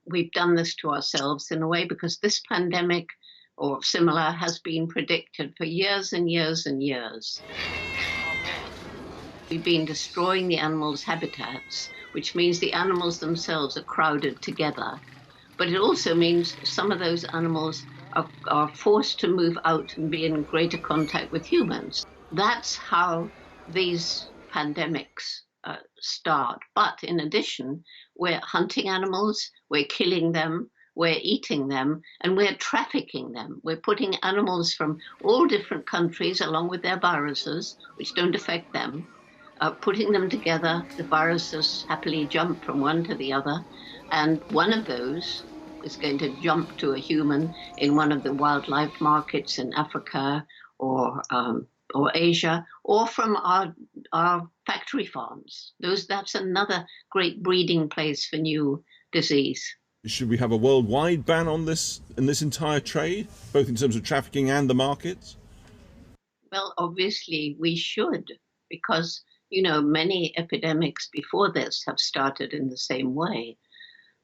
we've done this to ourselves in a way because this pandemic or similar has been predicted for years and years and years. We've been destroying the animals' habitats, which means the animals themselves are crowded together. But it also means some of those animals are forced to move out and be in greater contact with humans. That's how these pandemics start. But in addition, we're hunting animals, we're killing them, we're eating them, and we're trafficking them. We're putting animals from all different countries along with their viruses, which don't affect them, putting them together. The viruses happily jump from one to the other, and one of those is going to jump to a human in one of the wildlife markets in Africa or Asia, or from our factory farms. That's another great breeding place for new disease. Should we have a worldwide ban on this in this entire trade, both in terms of trafficking and the markets? Well, obviously we should, because many epidemics before this have started in the same way.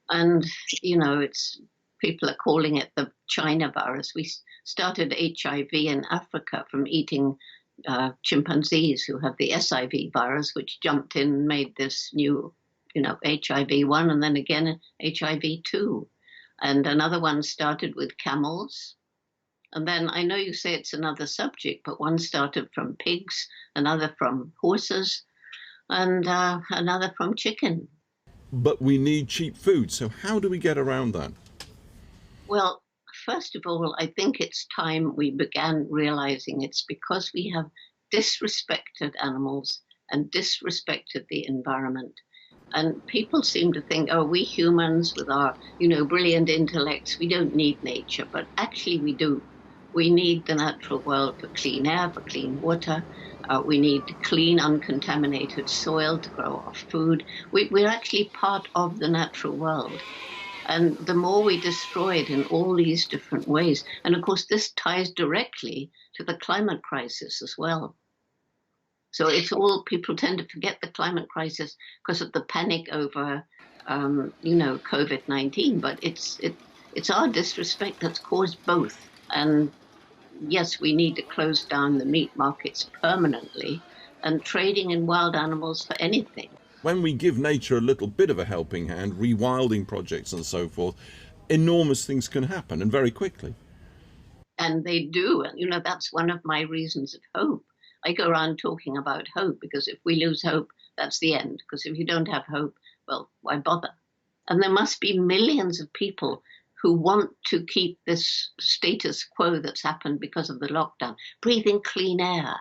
And, it's people are calling it the China virus. We started HIV in Africa from eating chimpanzees who have the SIV virus, which jumped in and made this new, HIV-1 and then again HIV-2. And another one started with camels. And then I know you say it's another subject, but one started from pigs, another from horses, and another from chicken. But we need cheap food, so how do we get around that? Well, first of all, I think it's time we began realizing it's because we have disrespected animals and disrespected the environment. And people seem to think, oh, we humans with our, brilliant intellects, we don't need nature, but actually we do. We need the natural world for clean air, for clean water. We need clean, uncontaminated soil to grow our food. We're actually part of the natural world. And the more we destroy it in all these different ways, and of course this ties directly to the climate crisis as well. So people tend to forget the climate crisis because of the panic over, COVID-19, but it's our disrespect that's caused both. And yes, we need to close down the meat markets permanently and trading in wild animals for anything. When we give nature a little bit of a helping hand, rewilding projects and so forth, enormous things can happen, and very quickly. And they do. And, that's one of my reasons of hope. I go around talking about hope because if we lose hope, that's the end. Because if you don't have hope, well, why bother? And there must be millions of people who want to keep this status quo that's happened because of the lockdown, breathing clean air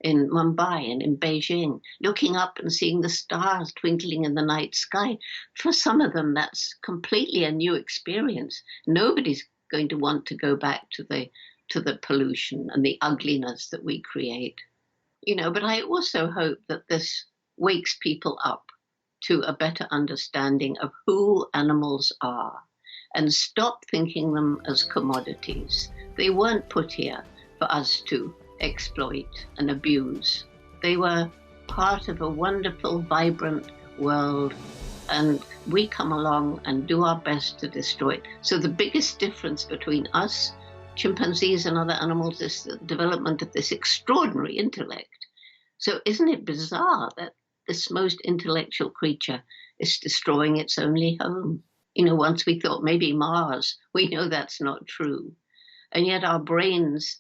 in Mumbai and in Beijing, looking up and seeing the stars twinkling in the night sky. For some of them, that's completely a new experience. Nobody's going to want to go back to the pollution and the ugliness that we create. But I also hope that this wakes people up to a better understanding of who animals are and stop thinking them as commodities. They weren't put here for us to exploit and abuse. They were part of a wonderful, vibrant world, and we come along and do our best to destroy it. So the biggest difference between us, chimpanzees and other animals, is the development of this extraordinary intellect. So isn't it bizarre that this most intellectual creature is destroying its only home? Once we thought maybe Mars, we know that's not true. And yet our brains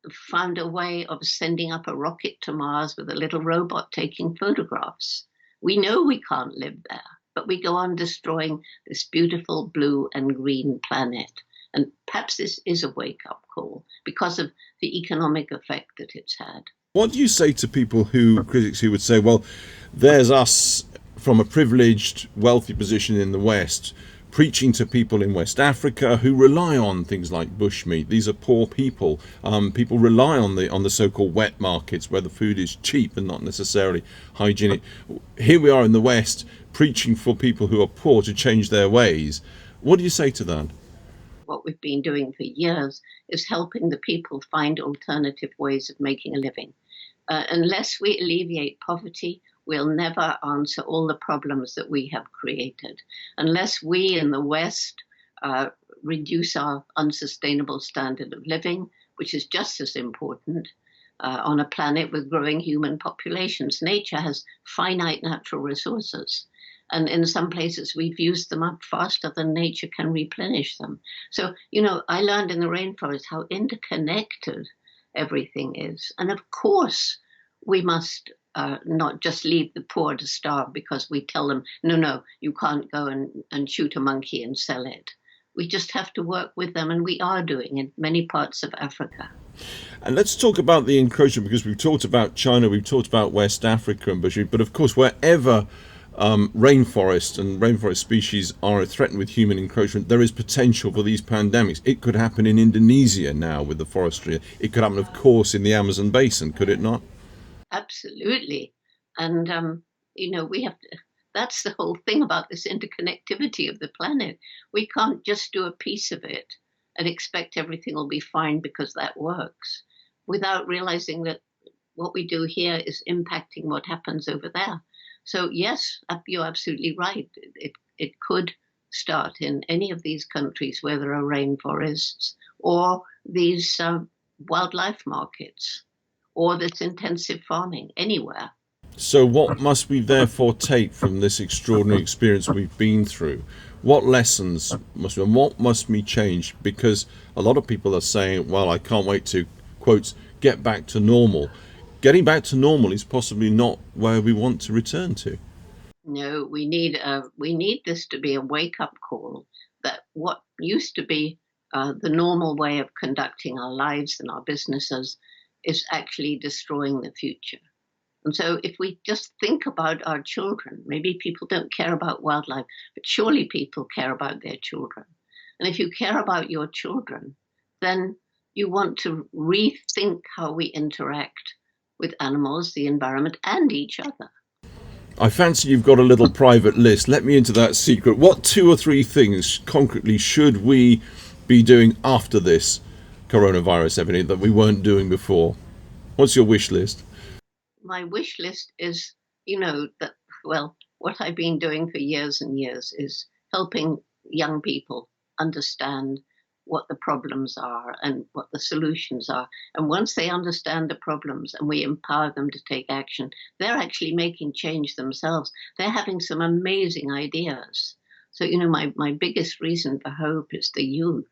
found a way of sending up a rocket to Mars with a little robot taking photographs. We know we can't live there, but we go on destroying this beautiful blue and green planet. And perhaps this is a wake-up call because of the economic effect that it's had. What do you say to critics who would say, well, there's us from a privileged, wealthy position in the West, preaching to people in West Africa who rely on things like bushmeat. These are poor people. People rely on the so-called wet markets where the food is cheap and not necessarily hygienic. Here we are in the West preaching for people who are poor to change their ways. What do you say to that? What we've been doing for years is helping the people find alternative ways of making a living. Unless we alleviate poverty, will never answer all the problems that we have created. Unless we in the West reduce our unsustainable standard of living, which is just as important on a planet with growing human populations. Nature has finite natural resources. And in some places, we've used them up faster than nature can replenish them. So, I learned in the rainforest how interconnected everything is. And of course, we must not just leave the poor to starve because we tell them, no, you can't go and shoot a monkey and sell it. We just have to work with them, and we are doing in many parts of Africa. And let's talk about the encroachment, because we've talked about China, we've talked about West Africa and Bashir, but of course, wherever rainforests and rainforest species are threatened with human encroachment, there is potential for these pandemics. It could happen in Indonesia now with the forestry. It could happen, of course, in the Amazon basin, could it not? Absolutely. And, we have to, that's the whole thing about this interconnectivity of the planet. We can't just do a piece of it and expect everything will be fine because that works, without realizing that what we do here is impacting what happens over there. So yes, you're absolutely right. It could start in any of these countries where there are rainforests, or these wildlife markets, or this intensive farming, anywhere. So what must we therefore take from this extraordinary experience we've been through? What lessons and what must we change? Because a lot of people are saying, well, I can't wait to, quotes, get back to normal. Getting back to normal is possibly not where we want to return to. No, we need this to be a wake-up call that what used to be the normal way of conducting our lives and our businesses is actually destroying the future. And so if we just think about our children, maybe people don't care about wildlife, but surely people care about their children. And if you care about your children, then you want to rethink how we interact with animals, the environment, and each other. I fancy you've got a little private list. Let me into that secret. What 2 or 3 things concretely should we be doing after this coronavirus epidemic that we weren't doing before? What's your wish list? My wish list is, what I've been doing for years and years is helping young people understand what the problems are and what the solutions are. And once they understand the problems and we empower them to take action, they're actually making change themselves. They're having some amazing ideas. So, my biggest reason for hope is the youth.